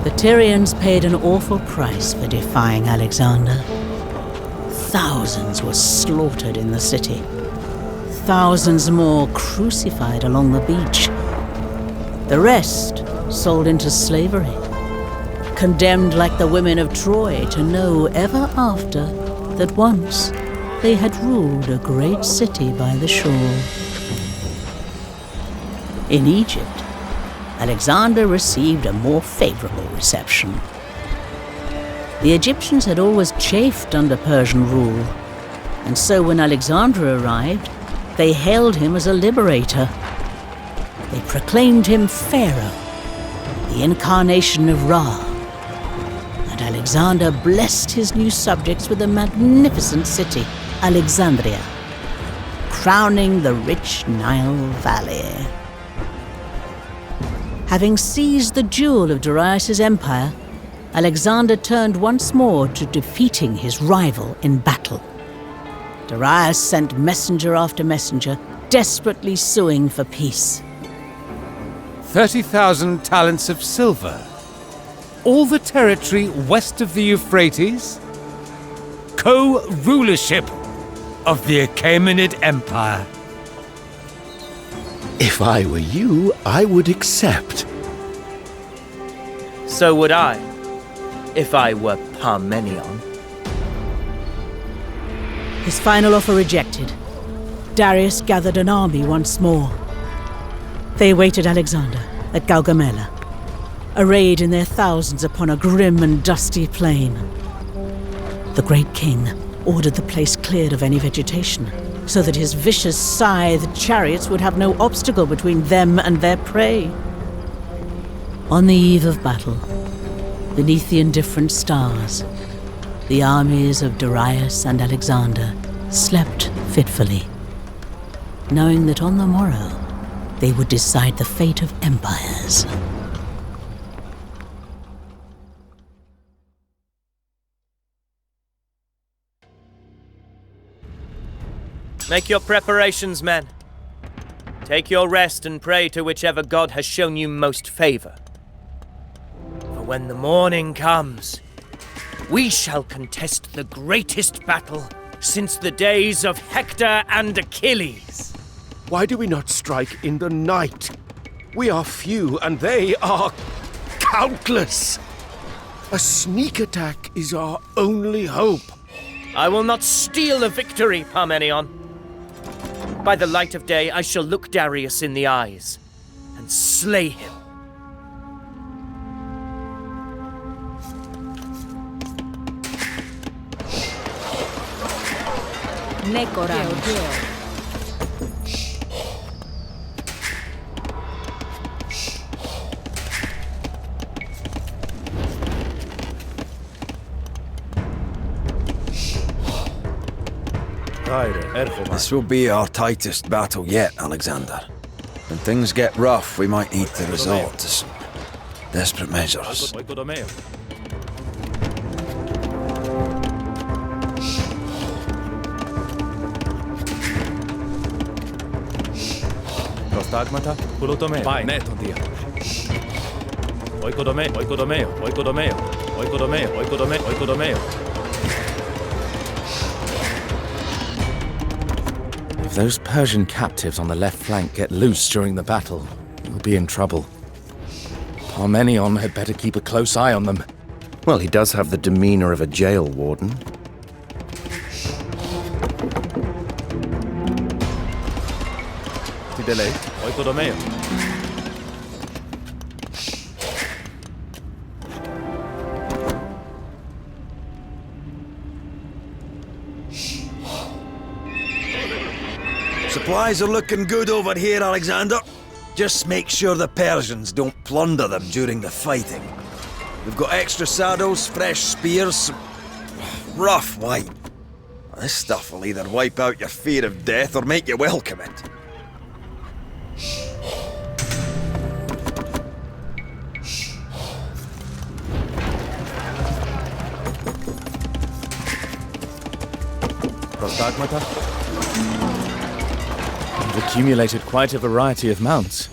The Tyrians paid an awful price for defying Alexander. Thousands were slaughtered in the city. Thousands more crucified along the beach. The rest sold into slavery, condemned like the women of Troy to know ever after that once they had ruled a great city by the shore. In Egypt, Alexander received a more favorable reception. The Egyptians had always chafed under Persian rule, and so when Alexander arrived, they hailed him as a liberator. They proclaimed him Pharaoh, the incarnation of Ra. And Alexander blessed his new subjects with a magnificent city, Alexandria, crowning the rich Nile Valley. Having seized the jewel of Darius' empire, Alexander turned once more to defeating his rival in battle. Darius sent messenger after messenger, desperately suing for peace. 30,000 talents of silver. All the territory west of the Euphrates. Co-rulership of the Achaemenid Empire. If I were you, I would accept. So would I, if I were Parmenion. His final offer rejected, Darius gathered an army once more. They awaited Alexander at Gaugamela, arrayed in their thousands upon a grim and dusty plain. The great king ordered the place cleared of any vegetation, so that his vicious scythed chariots would have no obstacle between them and their prey. On the eve of battle, beneath the indifferent stars, the armies of Darius and Alexander slept fitfully, knowing that on the morrow they would decide the fate of empires. Make your preparations, men. Take your rest and pray to whichever god has shown you most favor. For when the morning comes, we shall contest the greatest battle since the days of Hector and Achilles. Why do we not strike in the night? We are few and they are countless. A sneak attack is our only hope. I will not steal a victory, Parmenion. By the light of day, I shall look Darius in the eyes and slay him. This will be our tightest battle yet, Alexander. When things get rough, we might need to resort to some desperate measures. If those Persian captives on the left flank get loose during the battle, we'll be in trouble. Parmenion had better keep a close eye on them. Well, he does have the demeanor of a jail warden. Supplies are looking good over here, Alexander. Just make sure the Persians don't plunder them during the fighting. We've got extra saddles, fresh spears, some rough wine. This stuff will either wipe out your fear of death or make you welcome it. We've accumulated quite a variety of mounts.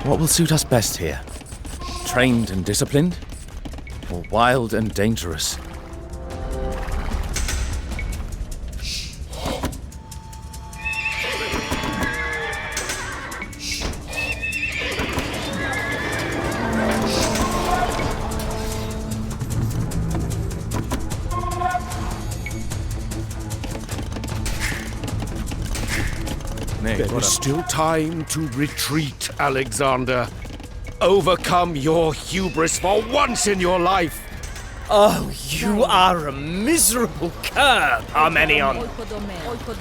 What will suit us best here? trained and disciplined, or wild and dangerous? There is still time to retreat, Alexander. Overcome your hubris for once in your life. Oh, you are a miserable cur, Parmenion.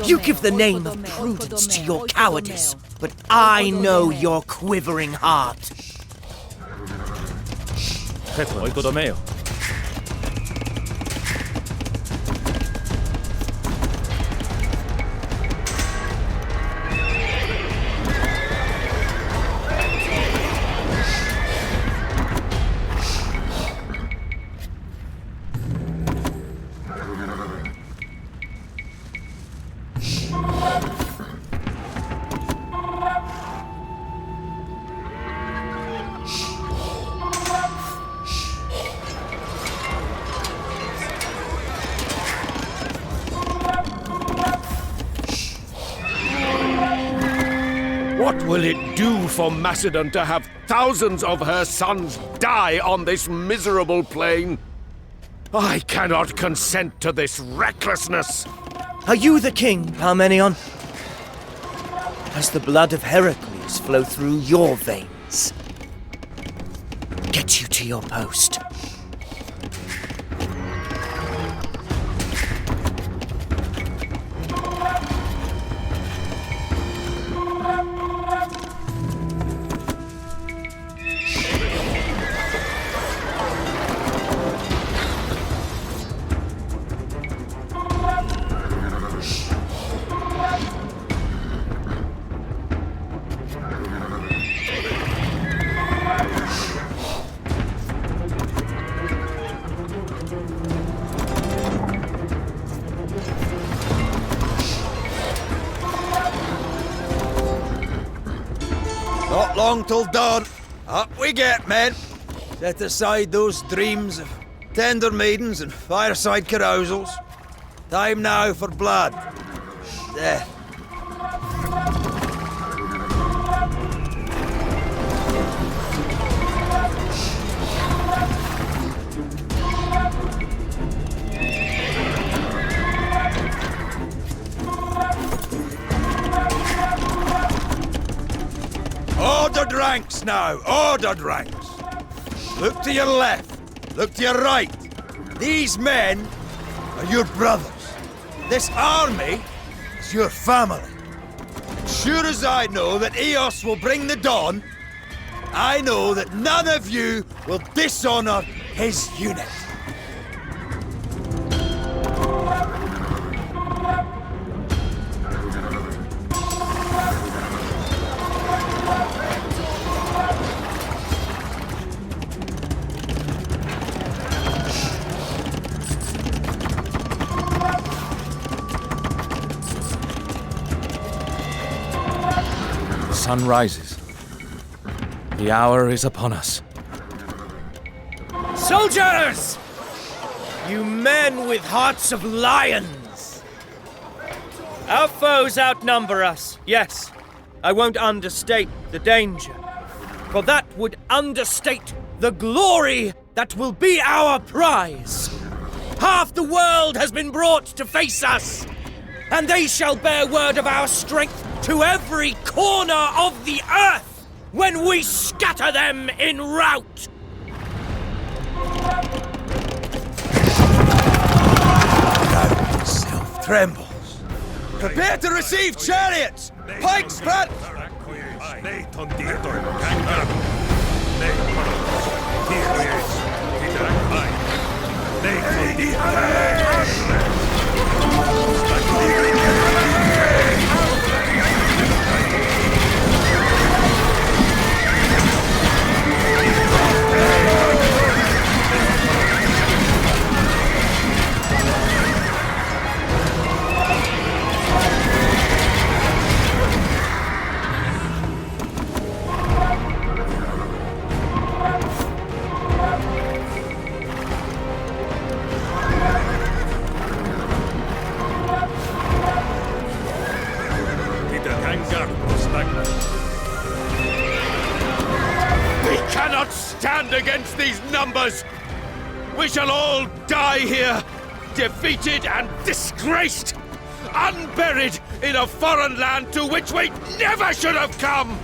You give the name of prudence to your cowardice, but I know your quivering heart. What will it do for Macedon to have thousands of her sons die on this miserable plain? I cannot consent to this recklessness. Are you the king, Parmenion? Does the blood of Heracles flow through your veins? Get you to your post. Not long till dawn. Up we get, men. Set aside those dreams of tender maidens and fireside carousals. Time now for blood. Death. Ordered ranks now! Ordered ranks! Look to your left. Look to your right. These men are your brothers. This army is your family. And sure as I know that Eos will bring the dawn, I know that none of you will dishonor his unit. The sun rises. The hour is upon us. Soldiers! You men with hearts of lions! Our foes outnumber us, yes. I won't understate the danger, for that would understate the glory that will be our prize. Half the world has been brought to face us, and they shall bear word of our strength to every corner of the earth when we scatter them in rout. Now self trembles. Prepare to receive chariots! Pikes front! We cannot stand against these numbers! We shall all die here, defeated and disgraced, unburied in a foreign land to which we never should have come!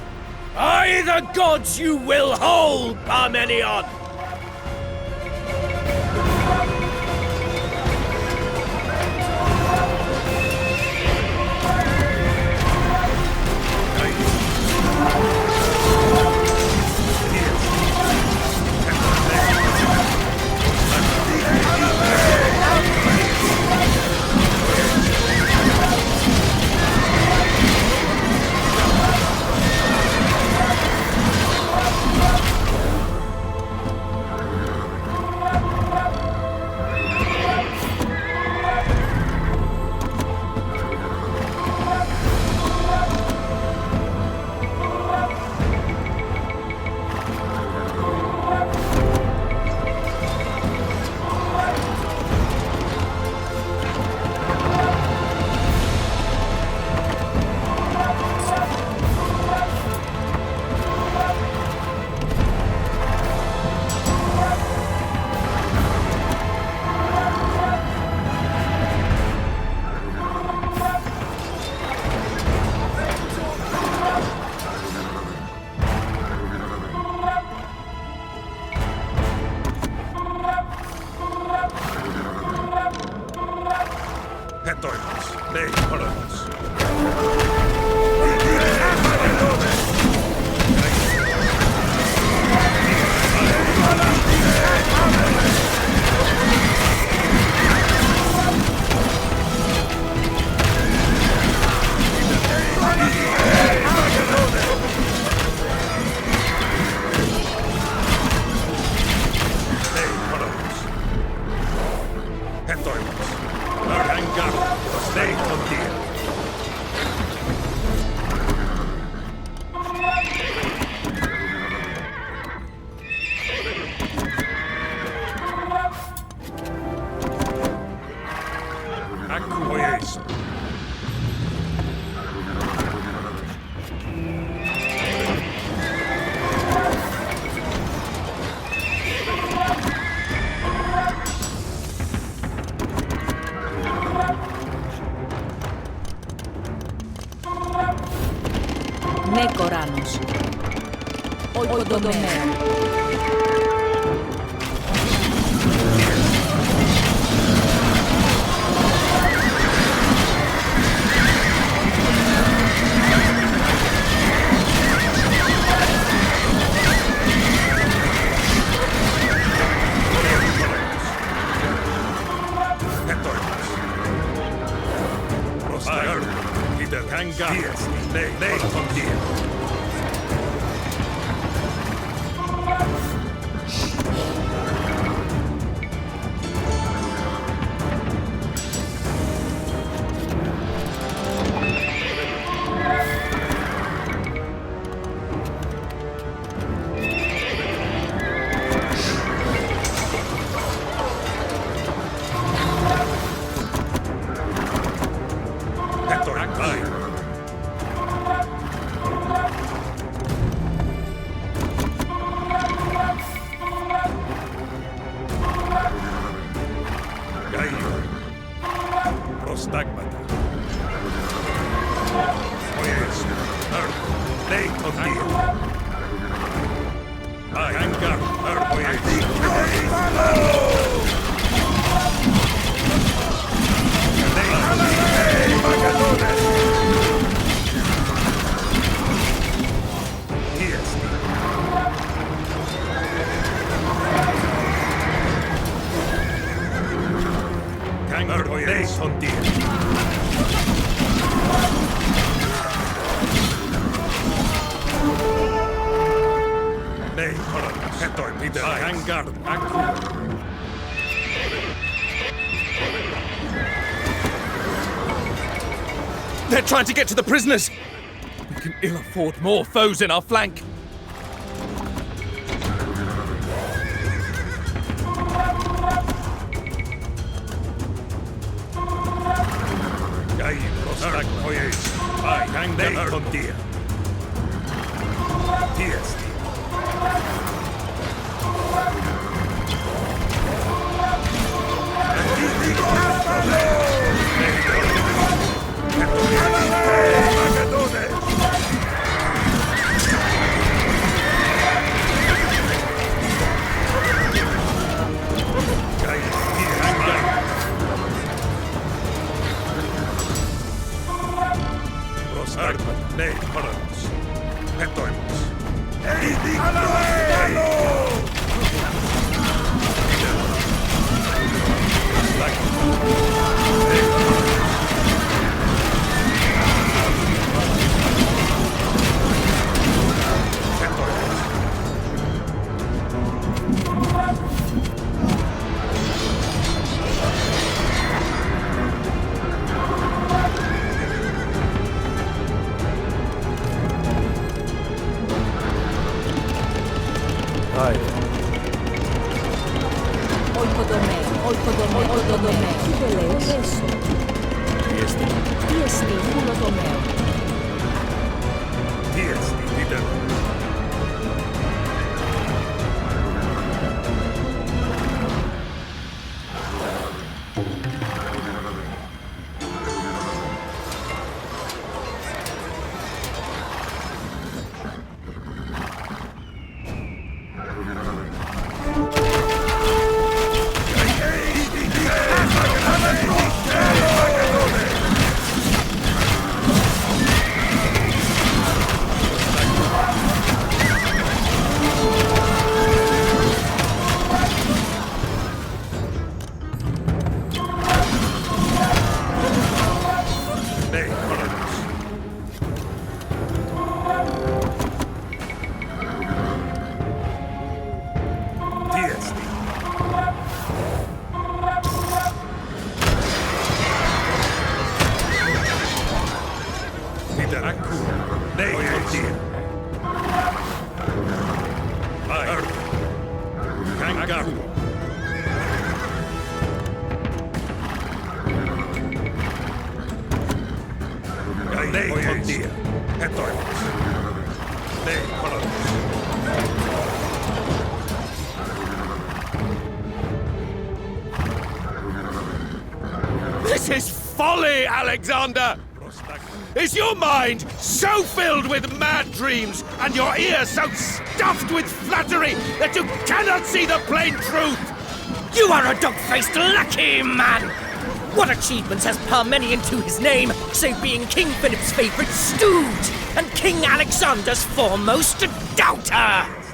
By the gods you will hold, Parmenion! Nekoranos. Odomera. They're trying to get to the prisoners! We can ill afford more foes in our flank! This is folly, Alexander! Is your mind so filled with mad dreams and your ears so stuffed with flattery that you cannot see the plain truth? You are a dog-faced lucky man! What achievements has Parmenion to his name, save being King Philip's favourite stooge and King Alexander's foremost doubter?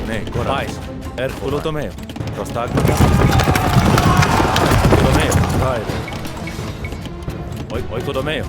Ne, Vai. Ulutomeo. Prostagmata. Oikodomeo. Raide. Oikodomeo.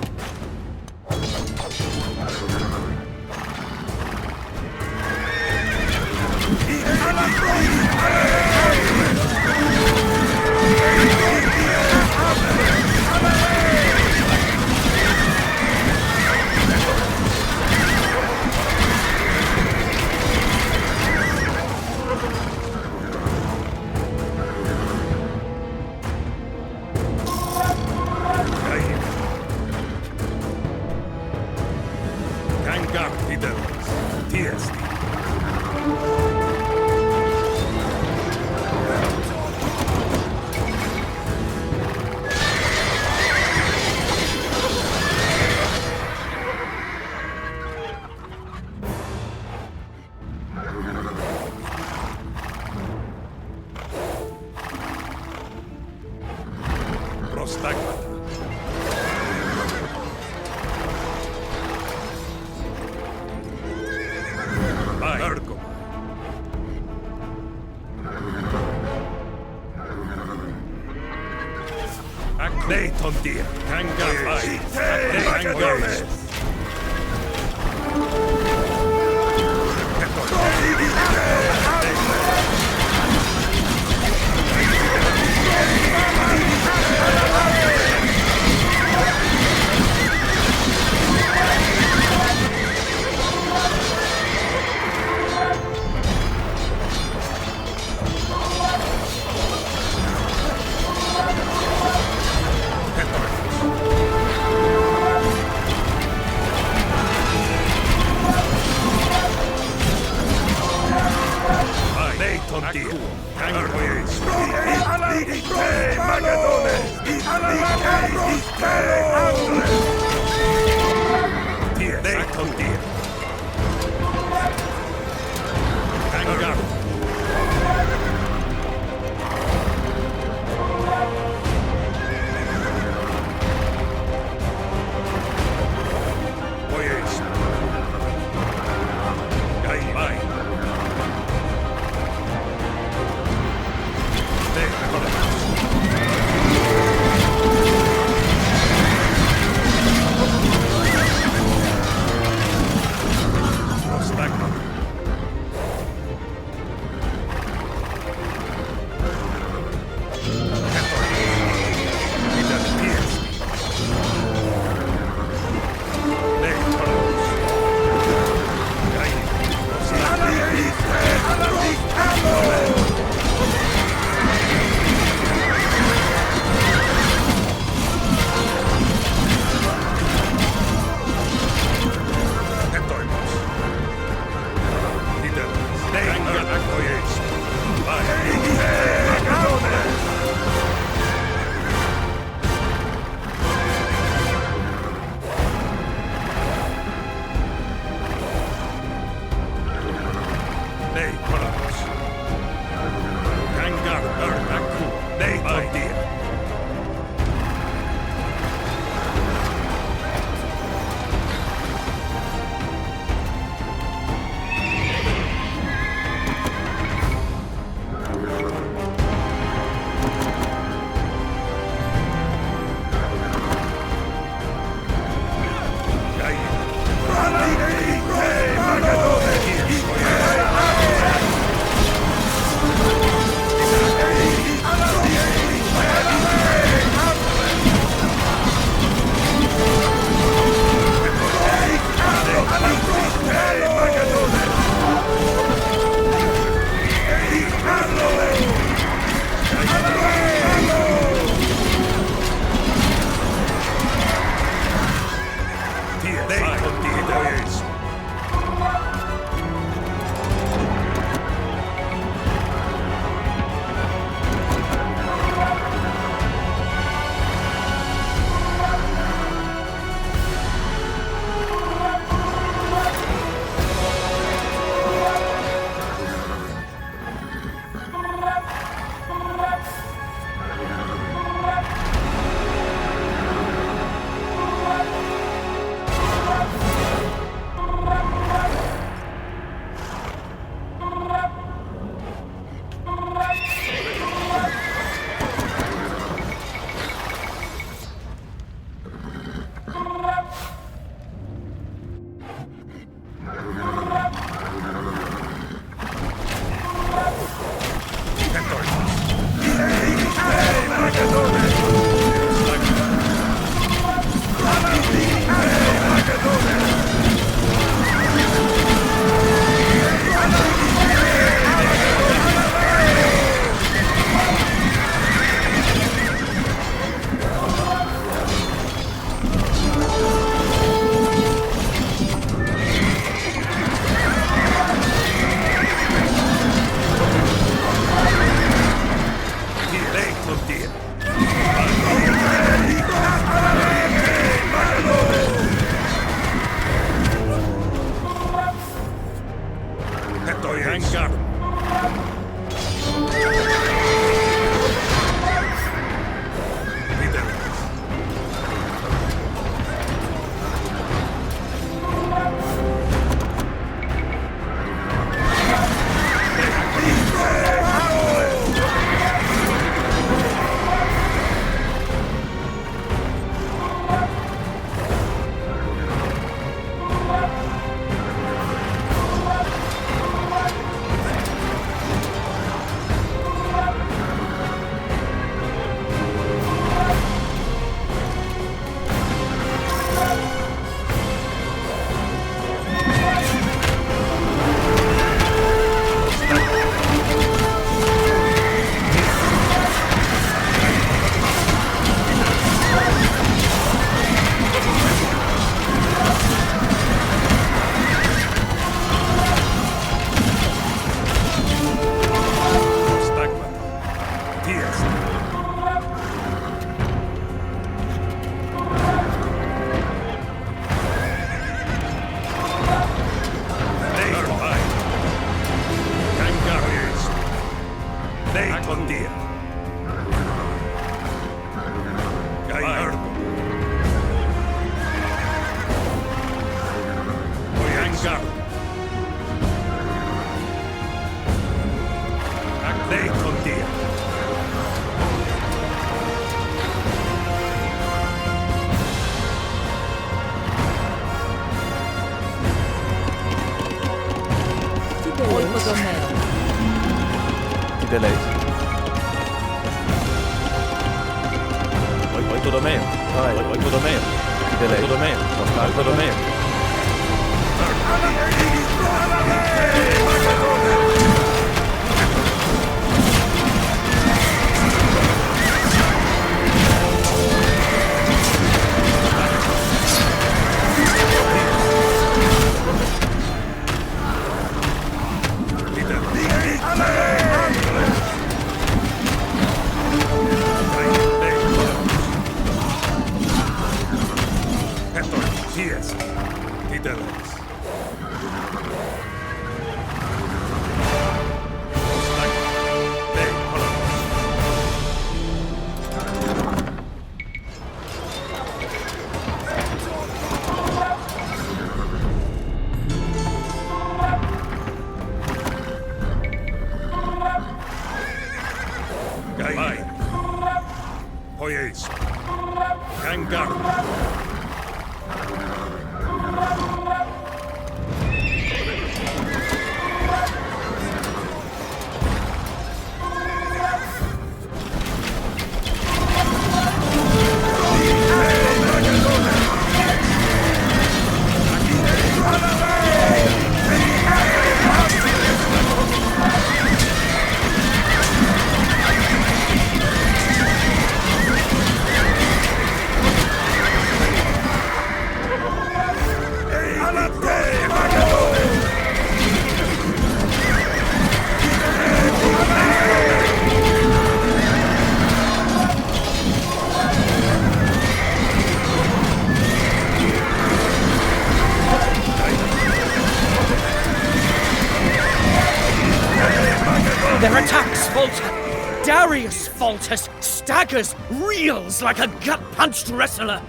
Their attacks falter. Darius falters, staggers, reels like a gut-punched wrestler.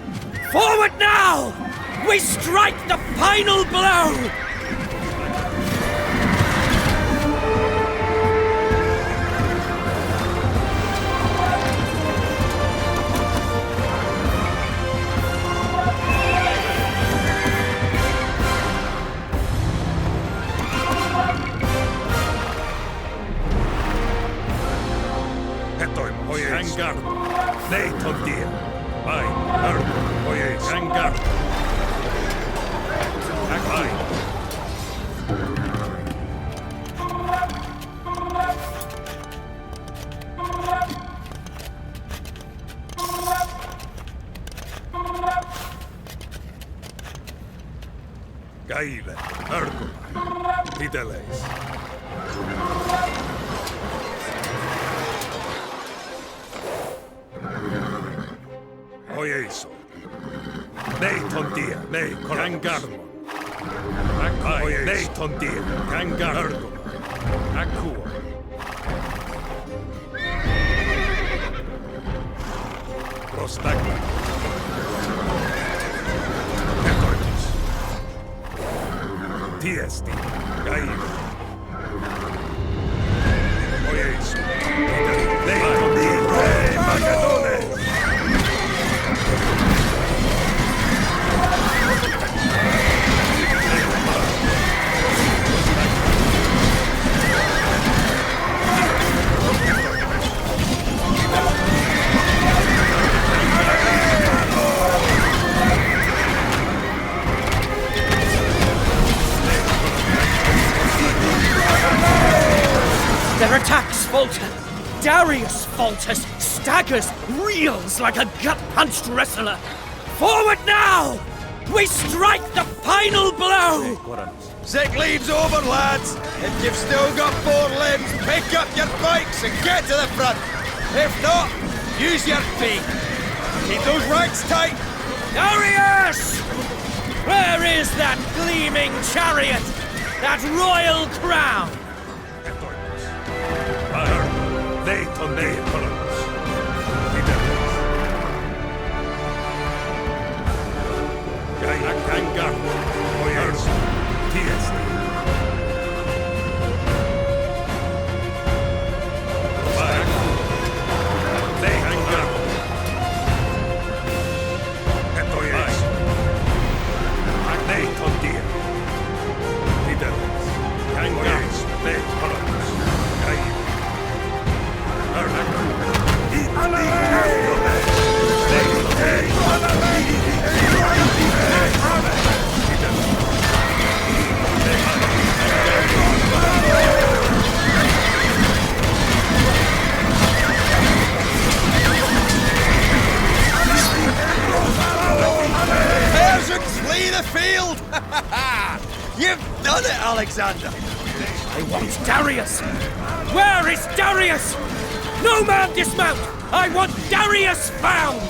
Forward now! We strike the final blow! Käile, Argo, Pideleis. Oieiso. Leiton tie, lei, Kangarmon. Oieiso. Leiton tie, Kangarmon. Their attacks falter. Darius falters, staggers, reels like a gut-punched wrestler. Forward now! We strike the final blow! Sick leaves over, lads! If you've still got 4 limbs, pick up your bikes and get to the front! If not, use your feet! Keep those ranks tight! Darius! Where is that gleaming chariot? That royal crown? Persians, flee the field! You've done it, Alexander! I want Darius! Where is Darius? No man dismount! I want Darius found!